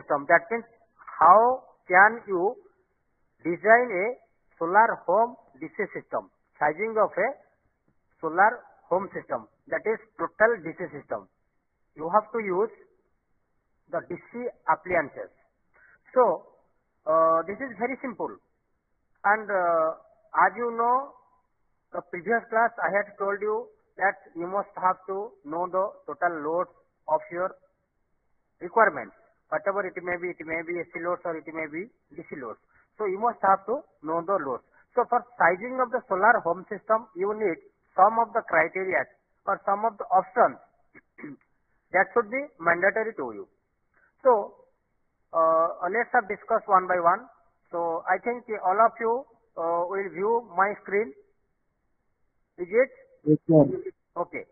system. That means how can you design a solar home DC system? Sizing of a solar home system, that is total DC system. You have to use the DC appliances. So this is very simple, and as you know, the previous class I had told you that you must have to know the total loads of your requirements, whatever it may be AC loads or it may be DC loads. So you must have to know the loads. So for sizing of the solar home system, you need some of the criteria or some of the options that should be mandatory to you. So let's have discuss one by one. So I think all of you will view my screen. Is it? Yes, sir. Okay.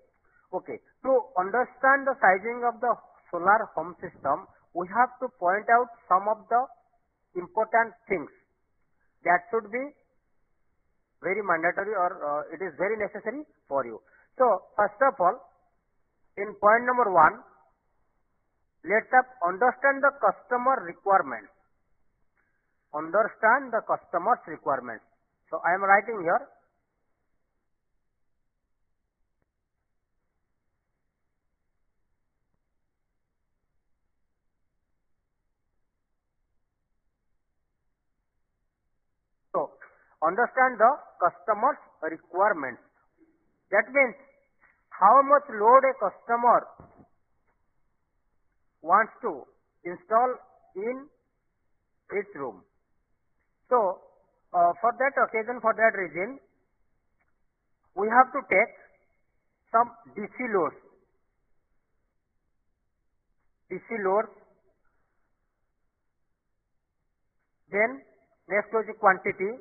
Okay. To understand the sizing of the solar home system, we have to point out some of the important things that should be very mandatory, or it is very necessary for you. So first of all, in point number 1, let's understand the customer requirements. Understand the customer's requirements. So I am writing here. So understand the customer's requirements. That means how much load a customer wants to install in its room. So for that occasion, for that reason, we have to take some DC loads. DC loads. Then next was the quantity.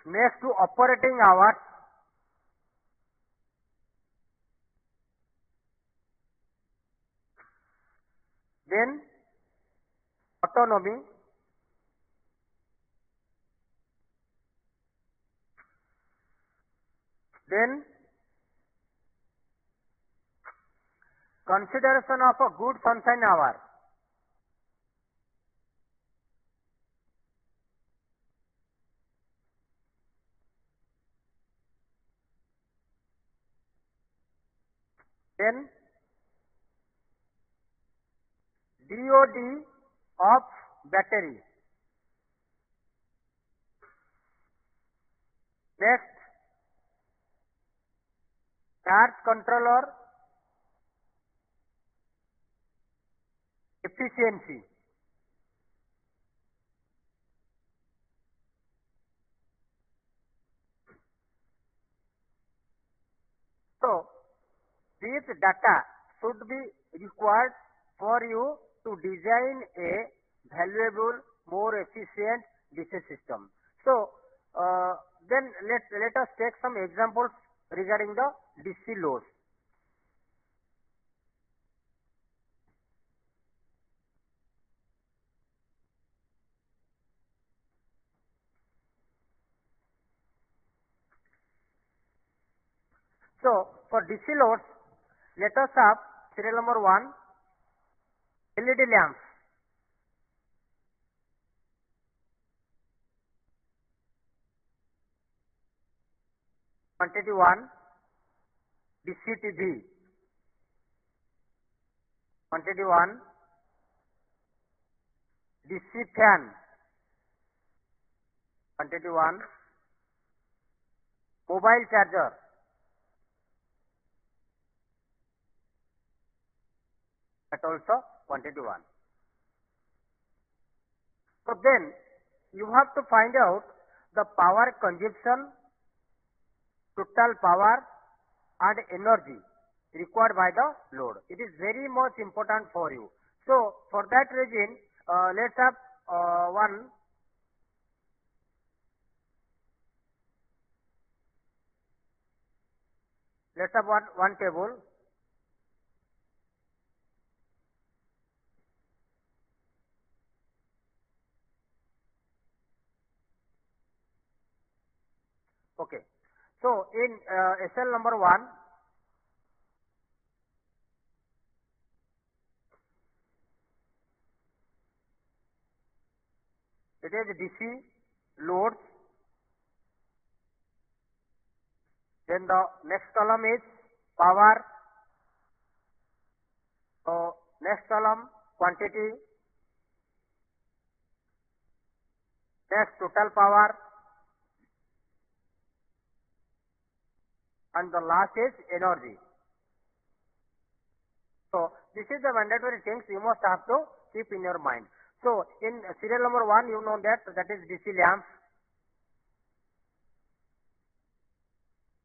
Next to operating hours. Then autonomy. Then consideration of a good sunshine hour. Then DOD of battery. Next, charge controller efficiency. So these data should be required for you to design a valuable, more efficient DC system. So then let us take some examples regarding the DC loads. So for DC loads, let us have serial number 1, LED lamps. Quantity 1, DC TV. Quantity 1, DC fan. Quantity 1, mobile charger. That also quantity 1. So then you have to find out the power consumption, total power and energy required by the load. It is very much important for you. So for that reason, let's have one table. Okay. So in SL number 1, it is DC loads. Then the next column is power. So next column quantity. Next total power. And the last is energy. So this is the mandatory things you must have to keep in your mind. So in serial number 1, you know that is DC lamps.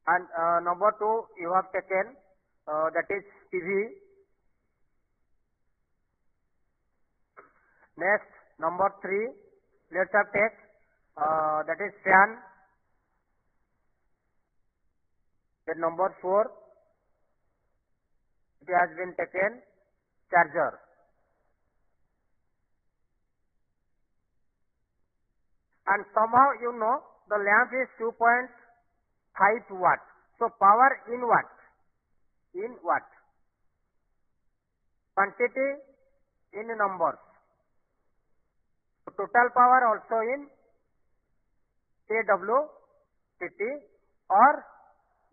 And number 2 you have taken that is TV. Next number 3 let's have take that is fan. Then number 4 it has been taken charger. And somehow you know the lamp is 2.5 watt. So power in watt. In watt. Quantity in numbers. So total power also in kWtt or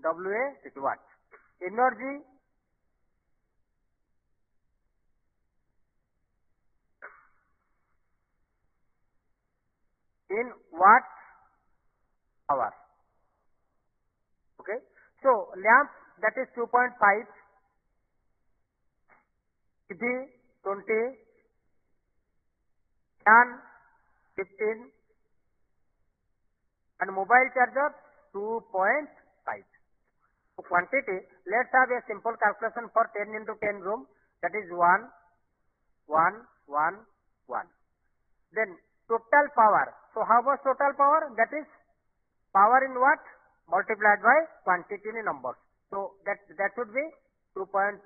WA watt. Energy in watt hour. Okay. So lamp that is 2.5, TV 20, fan 15, and mobile charger 2.5. So quantity, let's have a simple calculation for 10 into 10 room, that is 1, 1, 1, 1. Then total power. So how much total power? That is power in watt multiplied by quantity in numbers. So that should be 2.5.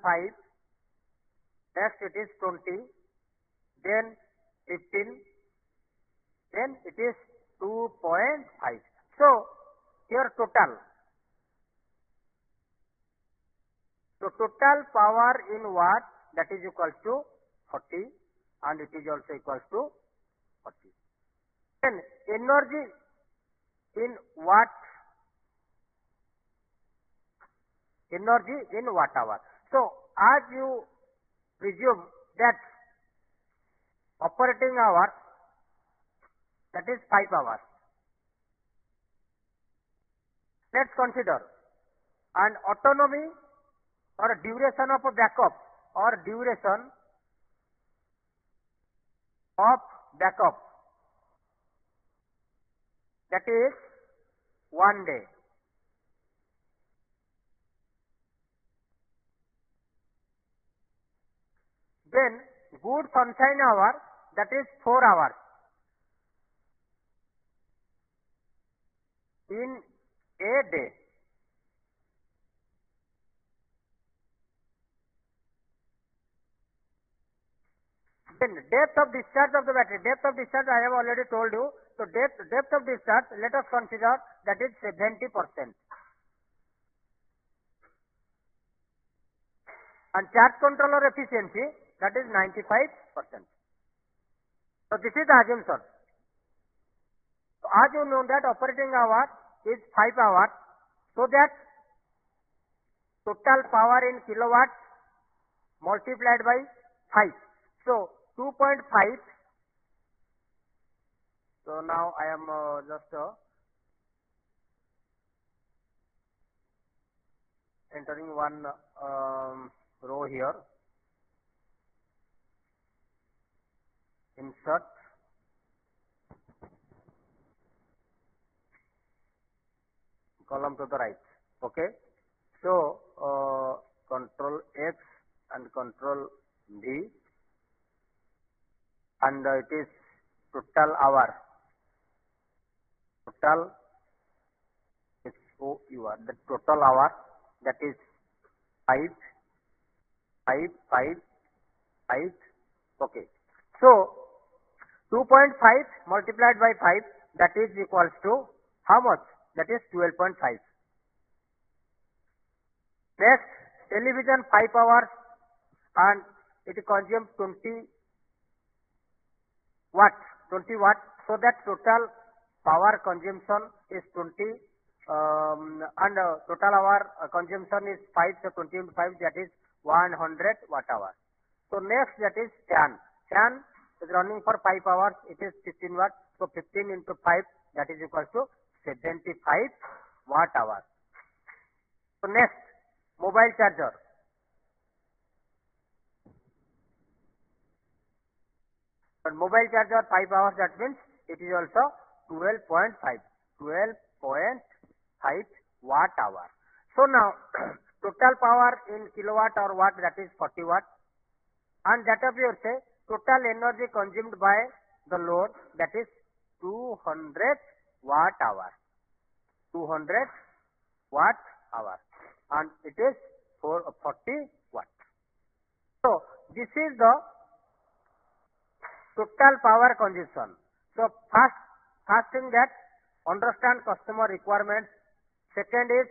Next it is 20. Then 15. Then it is 2.5. So here total. So total power in watt, that is equal to 40, and it is also equal to 40. Then energy in watt, energy in watt hour. So as you presume that operating hour, that is 5 hours. Let's consider an autonomy or duration of a backup or duration of backup, that is 1 day. Then good sunshine hour, that is 4 hours in a day. Then depth of discharge of the battery. Depth of discharge I have already told you. So depth of discharge, let us consider that is 70%. And charge controller efficiency, that is 95%. So this is the assumption. So as you know that operating hour is 5 hours, so that total power in kilowatt multiplied by 5. So 2.5. So now I am just entering one row here. Insert. Column to the right. Okay. So Control X and Control V, and it is total hour. Total is HOUR. The total hour, that is 5, 5, 5, 5. Okay. So 2.5 multiplied by 5, that is equals to how much? That is 12.5. Next, television 5 hours and it consumes 20 watts. 20 watts. So that total power consumption is 20 and total hour consumption is 5, so 20 into 5, that is 100 watt hour. So next, that is fan. Fan is running for 5 hours, it is 15 watts, so 15 into 5, that is equal to 75 watt hour. So next, mobile charger. But mobile charger 5 hours, that means it is also 12.5 watt hour. So now total power in kilowatt or watt, that is 40 watt, and that of your say total energy consumed by the load, that is 200 watt hour. 200 watt hour, and it is for 40 watt. So this is the total power consumption. So first thing, that understand customer requirements. Second is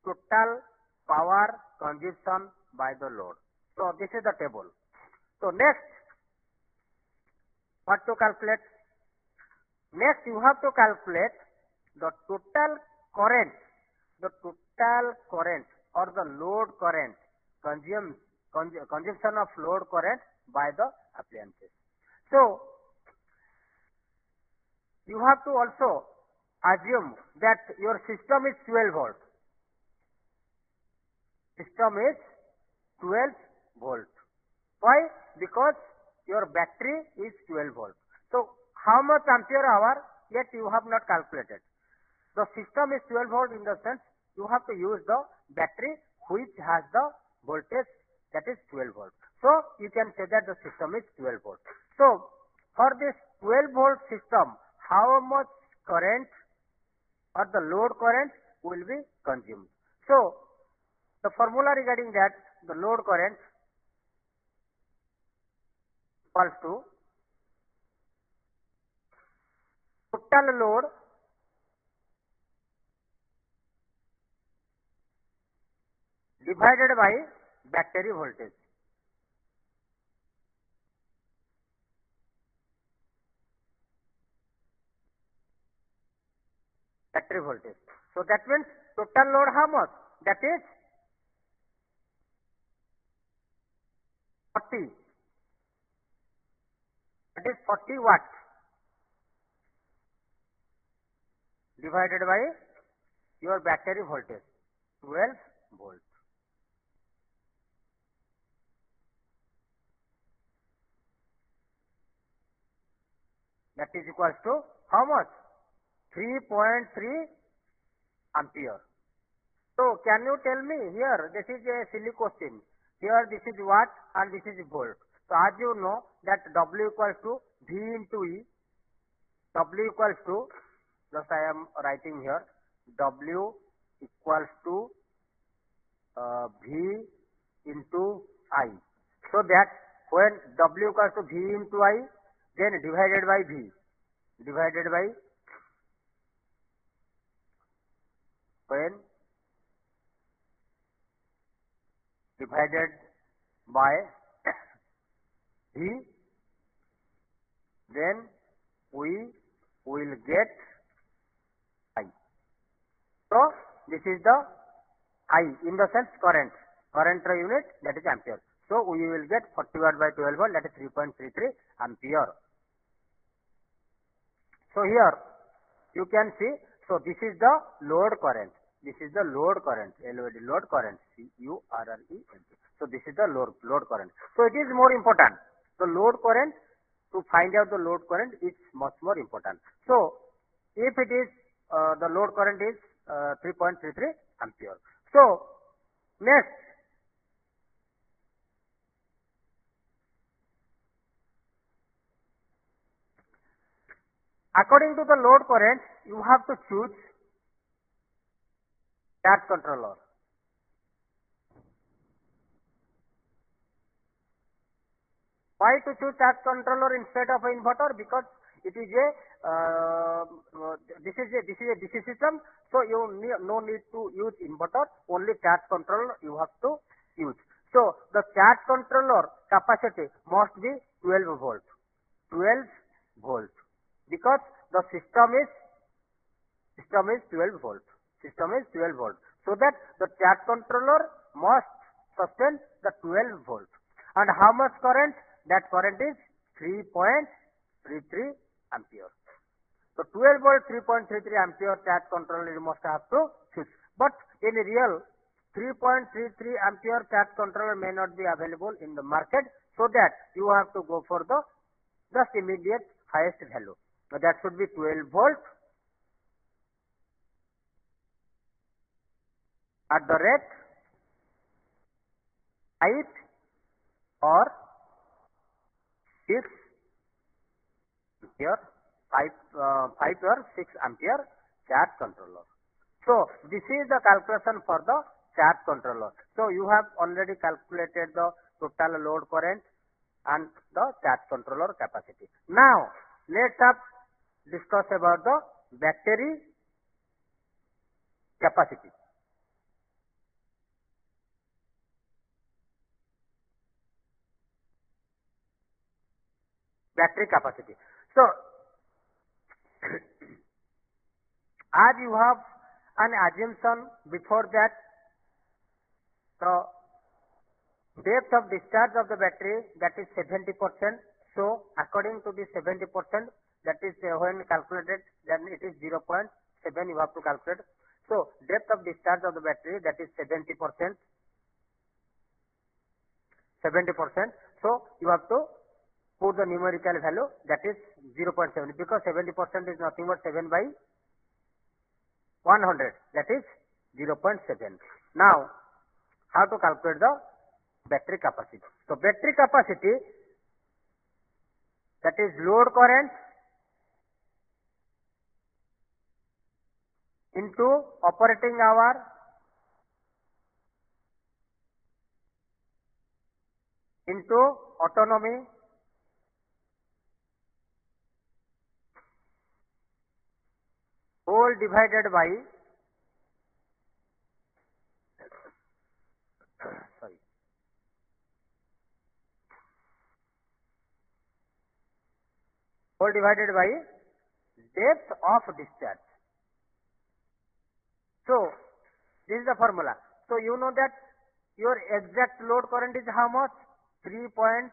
total power consumption by the load. So this is the table. So next, what to calculate? Next, you have to calculate the total current or the load current, consumption of load current by the appliances. So you have to also assume that your system is 12 volt. System is 12 volt. Why? Because your battery is 12 volt. So how much ampere hour yet you have not calculated. The system is 12 volt, in the sense you have to use the battery which has the voltage, that is 12 volt. So you can say that the system is 12 volt. So for this 12 volt system, how much current or the load current will be consumed? So the formula regarding that, the load current equals to total load divided by battery voltage. Battery voltage. So that means total load how much? That is 40. That is 40 watts divided by your battery voltage, 12 volt. That is equals to how much? 3.3 ampere. So can you tell me here, this is a silly question. Here this is watt and this is volt. So as you know that W equals to V into E. W equals to, just I am writing here, W equals to V into I. So that when W equals to V into I, then divided by V, divided by, when divided by V, then we will get I. So this is the I, in the sense current per unit, that is ampere. So we will get 40 watt by 12 volt, that is 3.33 ampere. So here you can see, so this is the load current. This is the load current, LOD, load current, CURRENT. So this is the load current. So it is more important. The load current, to find out the load current, is much more important. So if it is, the load current is 3.33 ampere. So next, according to the load current, you have to choose charge controller. Why to choose charge controller instead of inverter? Because It is a this is a DC system, so you no need to use inverter, only charge controller you have to use. So the charge controller capacity must be 12 volt, 12 volt, because the system is 12 volt, system is 12 volt, so that the charge controller must sustain the 12 volt. And how much current? That current is 3.33 ampere. So 12 volt 3.33 ampere charge controller you must have to choose. But in real 3.33 ampere charge controller may not be available in the market, so that you have to go for the just immediate highest value. So that should be 12 volt at the rate 5 or 6 ampere, 5 or 6 ampere charge controller. So this is the calculation for the charge controller. So you have already calculated the total load current and the charge controller capacity. Now let's discuss about the battery capacity. Battery capacity. So as you have an assumption before that the depth of discharge of the battery, that is 70%. So according to this 70%, that is when calculated, then it is 0.7 you have to calculate. So depth of discharge of the battery, that is 70%. So you have to put the numerical value, that is 0.7, because 70% is nothing but 7 by 100, that is 0.7. Now how to calculate the battery capacity? So battery capacity, that is load current into operating hour into autonomy whole divided by whole divided by depth of discharge. So this is the formula. So you know that your exact load current is how much? 3.3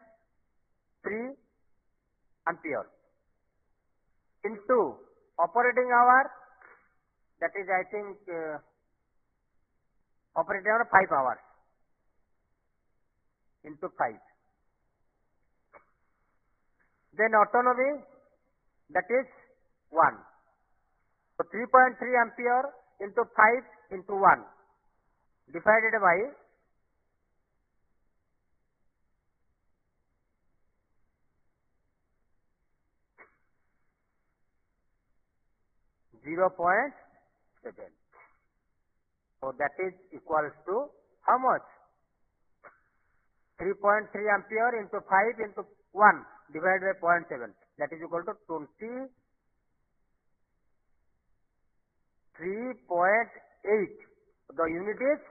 ampere into operating hour, that is I think operating hour 5 hours into 5. Then autonomy, that is 1. So 3.3 ampere into 5 into 1 divided by 0.7. So that is equals to how much? 3.3 ampere into 5 into 1 divided by 0.7, that is equal to 23.8. The unit is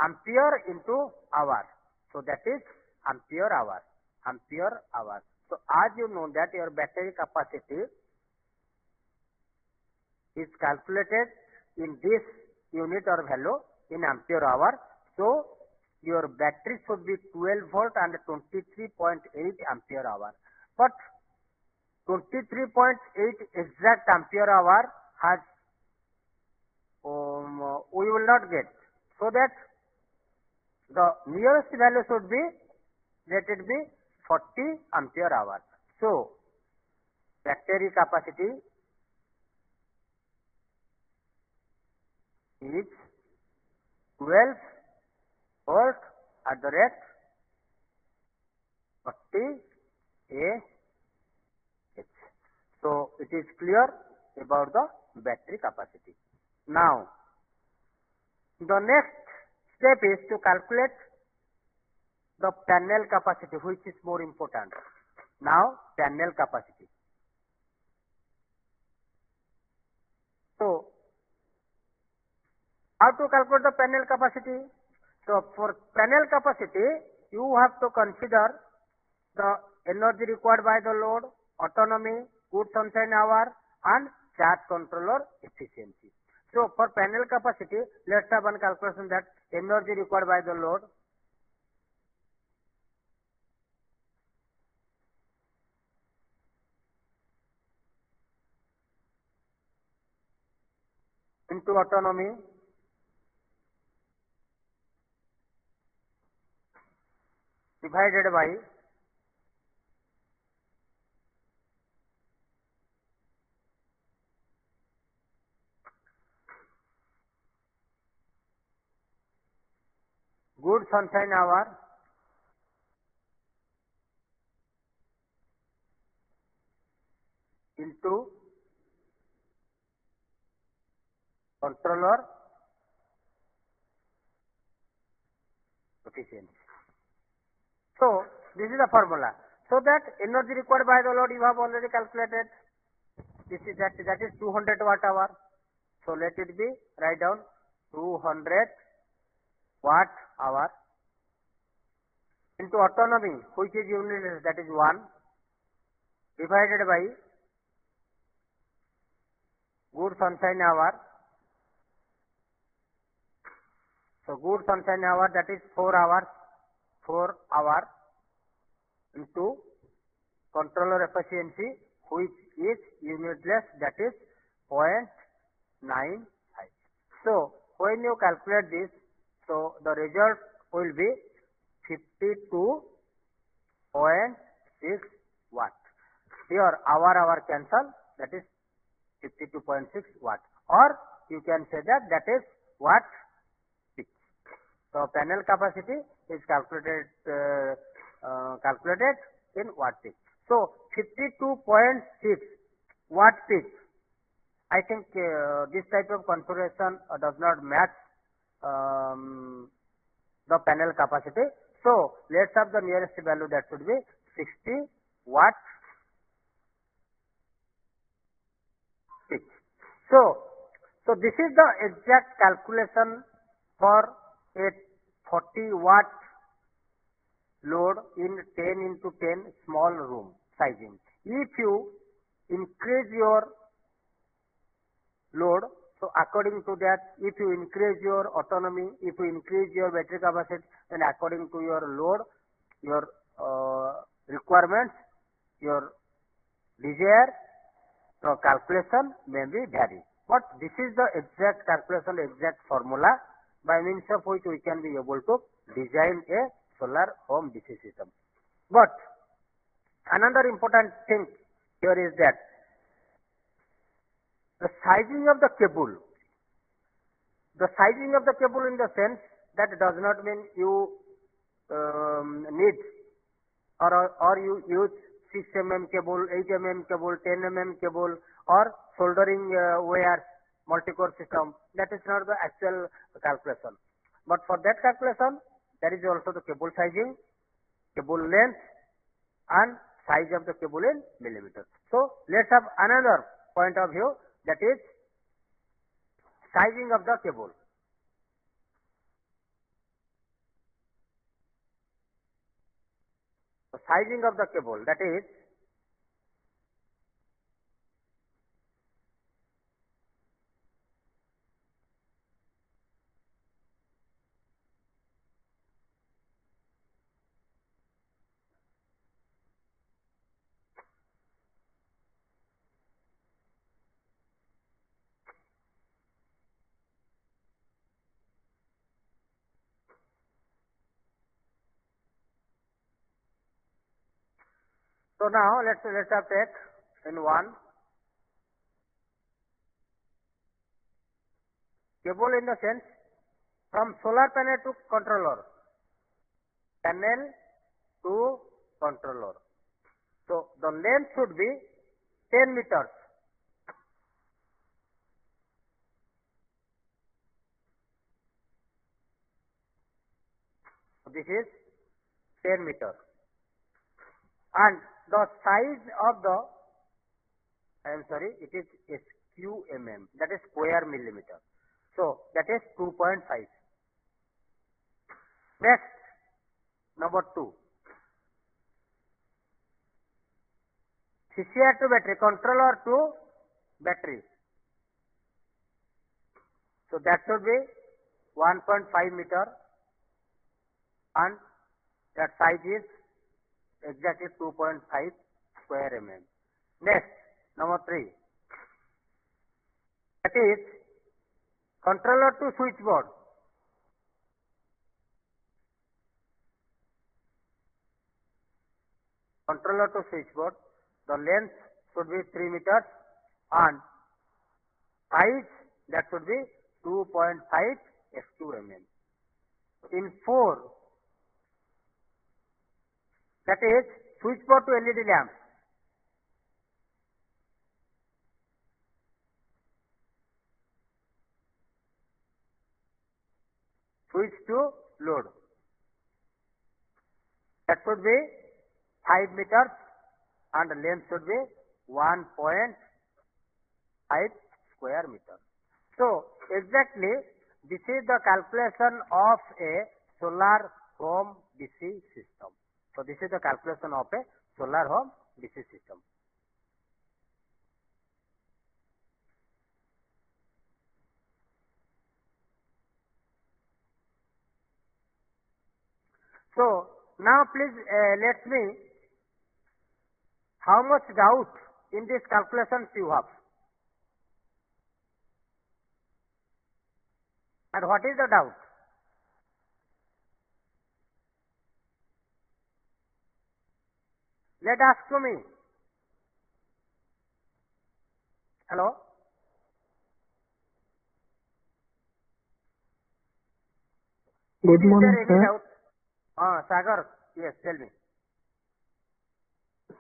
ampere into hour. So that is ampere hour. Ampere hour. So as you know that your battery capacity is calculated in this unit or value in ampere hour. So your battery should be 12 volt and 23.8 ampere hour. But 23.8 exact ampere hour has we will not get. So that the nearest value should be, let it be 40 ampere hour. So battery capacity is 12 volt at the rate 40 Ah. So it is clear about the battery capacity. Now the next step is to calculate the panel capacity, which is more important. Now panel capacity. how to calculate the panel capacity? So for panel capacity, you have to consider the energy required by the load, autonomy, good sunshine hour, and charge controller efficiency. So for panel capacity, let's have one calculation that energy required by the load into autonomy divided by good sunshine hour into controller efficiency. So this is the formula. So that energy required by the load you have already calculated. This is that is 200 watt hour. So let it be write down 200 watt hour into autonomy, which is unit, that is 1, divided by good sunshine hour. So good sunshine hour, that is 4 hours, into controller efficiency, which is unitless, that is 0.95. So when you calculate this, so the result will be 52.6 watt. Here hour cancel, that is 52.6 watt, or you can say that is watt peak. So panel capacity is calculated in watt peak. So 52.6 watt peak. I think this type of configuration does not match the panel capacity. So let's have the nearest value, that should be 60 watt peak. So this is the exact calculation for a 40 watt load in 10 into 10 small room sizing. If you increase your load, so according to that, if you increase your autonomy, if you increase your battery capacity, then according to your load, your requirements, your desire, so calculation may be vary. But this is the exact calculation, exact formula by means of which we can be able to design a solar home DC system. But another important thing here is that the sizing of the cable. The sizing of the cable in the sense that does not mean you need or you use 6 mm cable, 8 mm cable, 10 mm cable, or soldering wires, multi-core system. That is not the actual calculation. But for that calculation, there is also the cable sizing, cable length, and size of the cable in millimeters. So let's have another point of view, that is sizing of the cable. The sizing of the cable, that is so now let's have take in one cable in the sense from solar panel to controller, panel to controller. So the length should be 10 meters. This is 10 meters. And the size of the, it is SQMM, that is square millimeter. So that is 2.5. Next, number 2. CCR to battery, controller to battery. So that should be 1.5 meter and that size is exactly 2.5 square mm. Next, number 3. That is controller to switchboard. Controller to switchboard. The length should be 3 meters and size that should be 2.5 f2 mm. In 4, that is switchboard to LED lamp. Switch to load. That should be 5 meters and the length should be 1.5 square meter. So exactly this is the calculation of a solar home DC system. So this is the calculation of a solar home DC system. So now please let me how much doubt in this calculations you have and what is the doubt? Let ask to me. Hello? Good morning, is there any sir. doubt? Sagar, yes, tell me.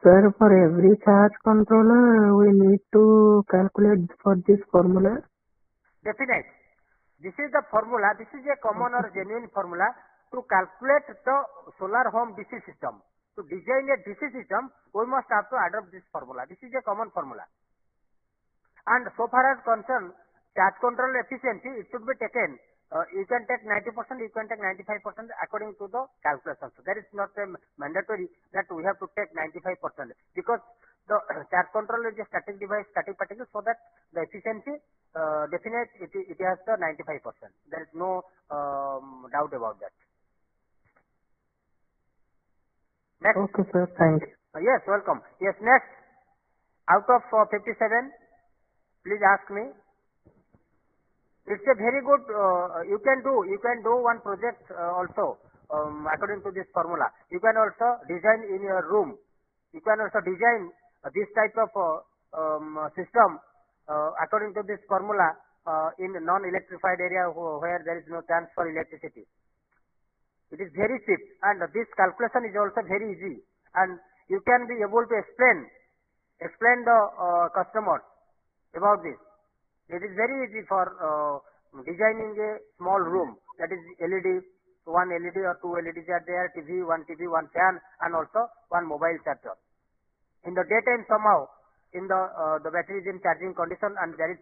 Sir, for every charge controller, we need to calculate for this formula. Definite. This is the formula. This is a common or genuine formula to calculate the solar home DC system. To design a DC system, we must have to adopt this formula. This is a common formula. And so far as concerned, charge control efficiency, it should be taken. You can take 90%, you can take 95% according to the calculations. So there is not a mandatory that we have to take 95% because the charge control is a static device, static particle, so that the efficiency definite it has the 95%. There is no doubt about that. Next. Okay, sir. Thank you. Yes, welcome. Yes, next. Out of 57, please ask me. It's a very good. You can do one project also according to this formula. You can also design in your room. You can also design this type of system according to this formula in non-electrified area where there is no chance for electricity. It is very cheap and this calculation is also very easy and you can be able to explain the customers about this. It is very easy for designing a small room, that is LED, one LED or two LEDs are there, TV, one, fan and also one mobile charger. In the daytime somehow, in the battery is in charging condition and there is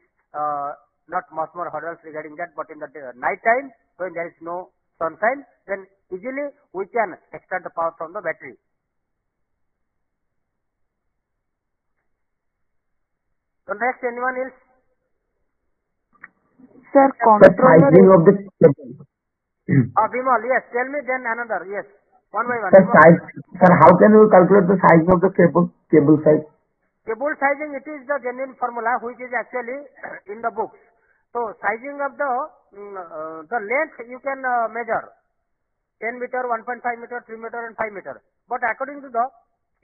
not much more hurdles regarding that, but in the night time when there is no sunshine, then easily we can extract the power from the battery. So next, anyone else? Sir, The sizing of the cable. Bimal, yes, tell me then another, yes, one by one. Sir, how can you calculate the size of the cable size? Cable sizing, it is the genuine formula which is actually in the books. So sizing of the length you can measure 10 meter, 1.5 meter, 3 meter and 5 meter. But according to the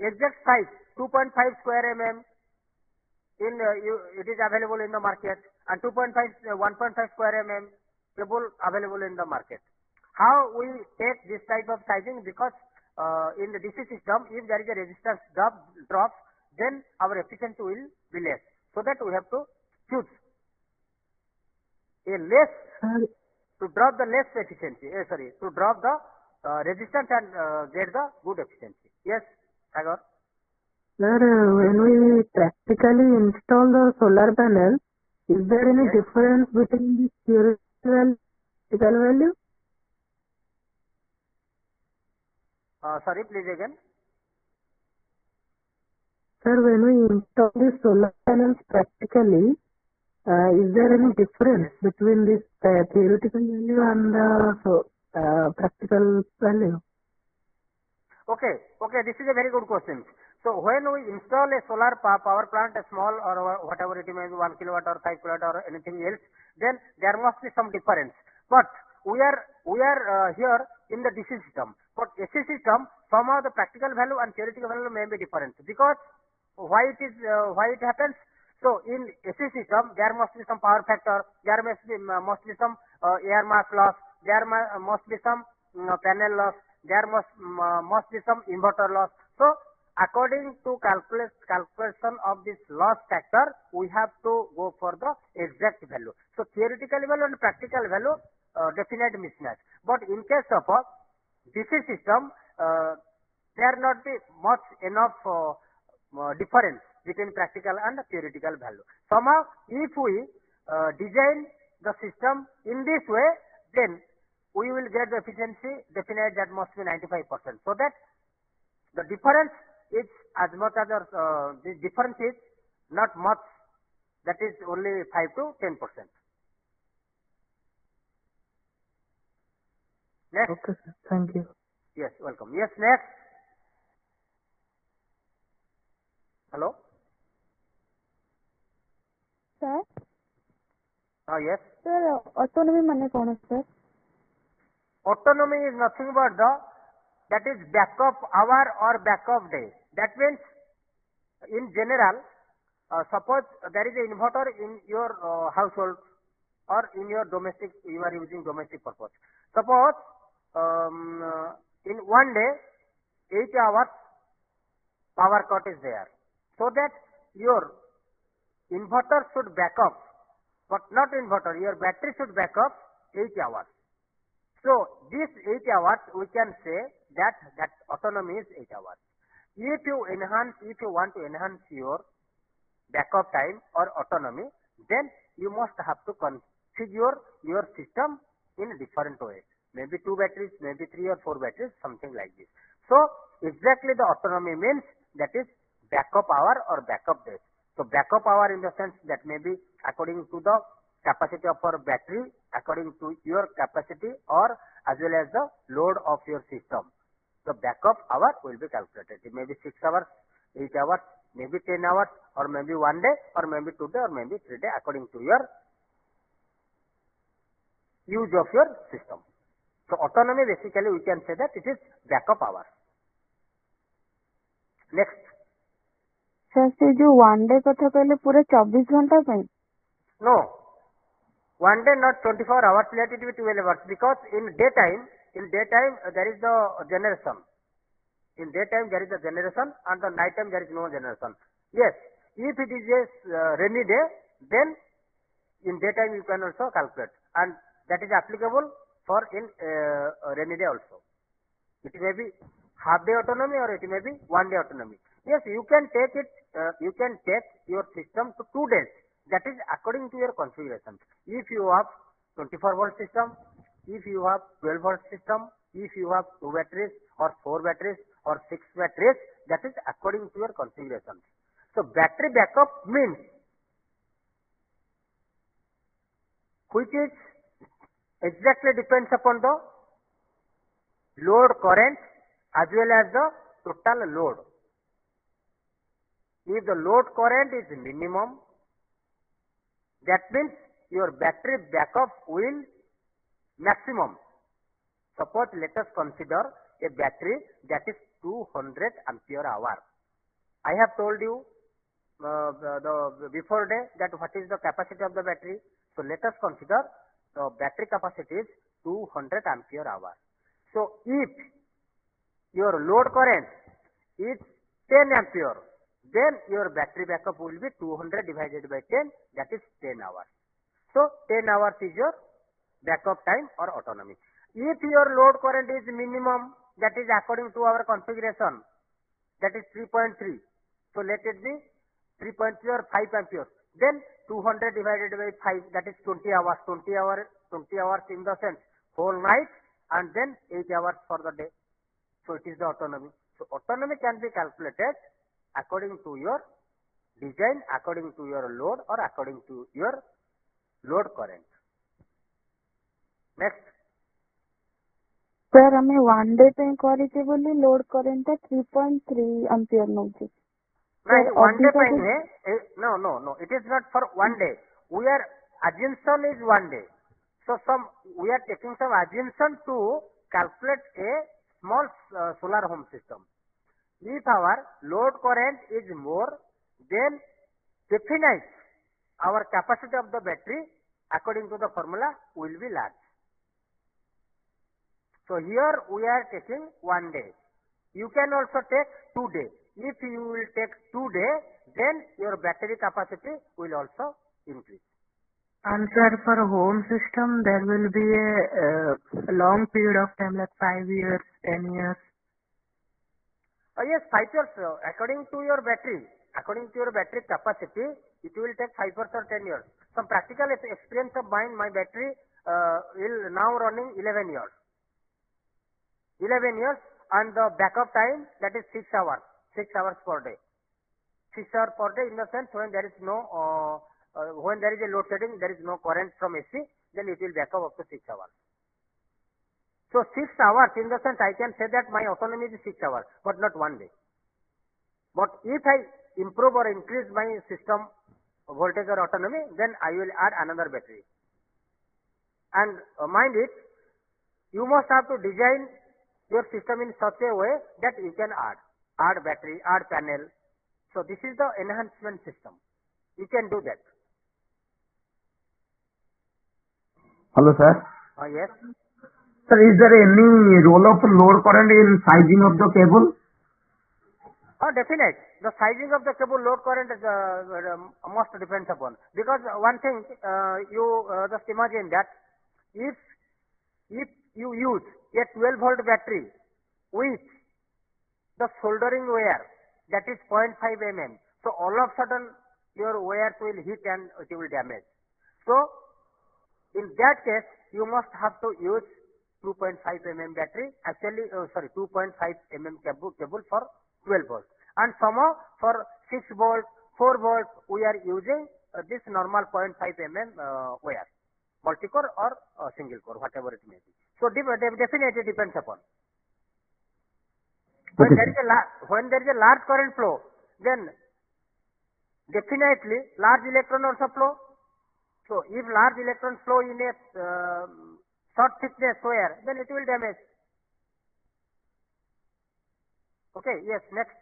exact size 2.5 square mm it is available in the market and 1.5 square mm cable available in the market. How we take this type of sizing? Because in the DC system, if there is a resistance drop, then our efficiency will be less. So that we have to choose a less to drop the less efficiency. To drop the resistance and get the good efficiency. Yes, Sagar. Sir, when we practically install the solar panel, Is there any Yes. difference between this theoretical and practical value? Sorry, please again. Sir, when we install the solar panels practically, is there any difference Yes. between this theoretical value and practical value? Okay, this is a very good question. So when we install a solar power plant, a small or whatever it may be, 1 kilowatt or 5 kilowatt or anything else, then there must be some difference. But we are here in the DC system. But AC system, somehow the practical value and theoretical value may be different. Because why it happens? So in AC system, there must be some power factor, there must be some air mass loss, there must be some panel loss, there must be some inverter loss. So according to calculation of this loss factor, we have to go for the exact value. So theoretical value and practical value definite mismatch. But in case of a DC system, there not be much enough difference between practical and theoretical value. Somehow, if we design the system in this way, then we will get the efficiency definite that must be 95%. So that the difference is as much as the difference is not much, that is only 5 to 10%. Next. Okay, sir. Thank you. Yes, welcome. Yes, next. Hello. Sir, Yes. sir, autonomy mane kona sir? Autonomy is nothing but that is backup hour or backup day. That means in general, suppose there is an inverter in your household or in your domestic, you are using domestic purpose. Suppose in one day 8 hours power cut is there, so that your inverter should back up, but not inverter, your battery should back up 8 hours. So this 8 hours we can say that autonomy is 8 hours. If you want to enhance your backup time or autonomy, then you must have to configure your system in a different way. Maybe 2 batteries, maybe 3 or 4 batteries, something like this. So exactly the autonomy means that is backup hour or backup days. So backup hour in the sense that may be according to the capacity of our battery, according to your capacity or as well as the load of your system. The backup hour will be calculated. It may be 6 hours, 8 hours, maybe 10 hours, or maybe 1 day, or maybe 2 days, or maybe 3 days, according to your use of your system. So autonomy, basically we can say that it is backup hour. Next. Sir, se jo one day katha kahle pura 24 घंटा ପାଇଁ? No. One day, not 24 hours, let it be 12 hours, because in daytime there is the generation. In daytime there is a generation and the night time there is no generation. Yes, if it is a rainy day, then in daytime you can also calculate, and that is applicable for in rainy day also. It may be half day autonomy or it may be 1 day autonomy. Yes, you can take it, you can take your system to 2 days. That is according to your configuration. If you have 24 volt system, if you have 12 volt system, if you have 2 batteries or 4 batteries or 6 batteries, that is according to your configuration. So battery backup means which is exactly depends upon the load current as well as the total load. If the load current is minimum, that means your battery backup will maximum. Suppose let us consider a battery that is 200 ampere hour. I have told you the before day that what is the capacity of the battery. So let us consider the battery capacity is 200 ampere hour. So if your load current is 10 ampere, then your battery backup will be 200 divided by 10, that is 10 hours. So 10 hours is your backup time or autonomy. If your load current is minimum, that is according to our configuration, that is 3.3. So let it be 3.3 or 5 amperes. Then 200 divided by 5, that is 20 hours. 20 hours in the sense whole night, and then 8 hours for the day. So it is the autonomy. So autonomy can be calculated according to your design, according to your load, or according to your load current. Next. Sir हमें 1 day पे କରିଛେ ବୋଲି load current 3.3 ampere नउछि नहीं, 1 day पे है. No. It is not for 1 day. We are assumption is 1 day. So we are taking some assumption to calculate a small solar home system. If our load current is more, then definite our capacity of the battery according to the formula will be large. So here we are taking 1 day. You can also take 2 days. If you will take 2 days, then your battery capacity will also increase. And sir, for a home system, there will be a long period of time, like 5 years, 10 years. Yes, 5 years. According to your battery capacity, it will take 5 years or 10 years. Some practical experience of mine, my battery will now running 11 years. 11 years, and the backup time, that is 6 hours. 6 hours per day. 6 hours per day in the sense when there is no when there is a load shedding, there is no current from AC, then it will back up to 6 hours. So 6 hours in the sense I can say that my autonomy is 6 hours, but not 1 day. But if I improve or increase my system voltage or autonomy, then I will add another battery. And mind it, you must have to design your system in such a way that you can add battery, add panel. So this is the enhancement system. You can do that. Hello, sir. Yes. Sir, is there any role of load current in sizing of the cable? Definite. The sizing of the cable load current is must depends upon, because one thing you just imagine that if you use a 12-volt battery with the soldering wire, that is 0.5 mm, so all of a sudden your wires will hit and it will damage. So in that case you must have to use 2.5 mm battery, actually 2.5 mm cable for 12 volts, and somehow for 6 volts, 4 volts we are using this normal 0.5 mm wire, multi-core or single core, whatever it may be. So definitely depends upon. When there is a large current flow, then definitely large electron also flow. So if large electrons flow in a short thickness wire, then it will damage. Okay, yes, next.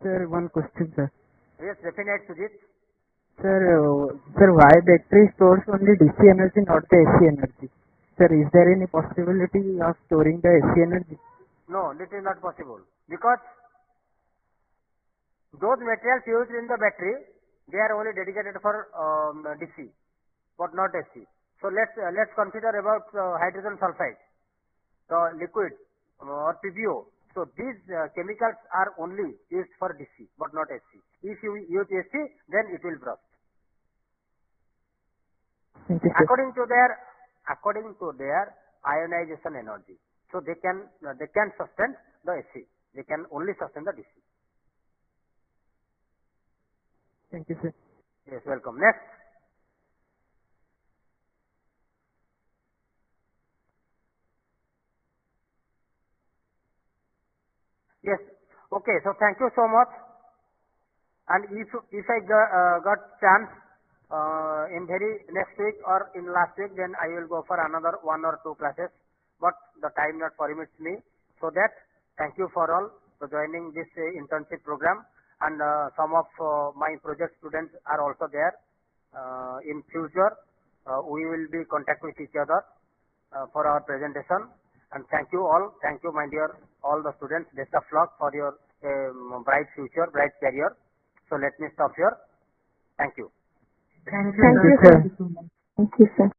Sir, one question, sir. Yes, definite, Sujit. Sir, why battery stores only DC energy, not the AC energy? Sir, is there any possibility of storing the AC energy? No, this is not possible, because those materials used in the battery, they are only dedicated for DC, but not AC. So let's consider about hydrogen sulfide, the liquid or PBO. So these chemicals are only used for DC, but not AC. If you use AC, then it will burst. According to their ionization energy. So they can sustain the AC. They can only sustain the DC. Thank you, sir. Yes, welcome. Next. Yes. Okay. So thank you so much. And if I got chance in very next week or in last week, then I will go for another 1 or 2 classes. But the time not permits me. So that thank you for all for joining this internship program. And some of my project students are also there. In future, we will be contact with each other for our presentation. And thank you all. Thank you, my dear, all the students. Best of luck for your bright future, bright career. So let me stop here. Thank you. Thank you, sir. Thank you, sir.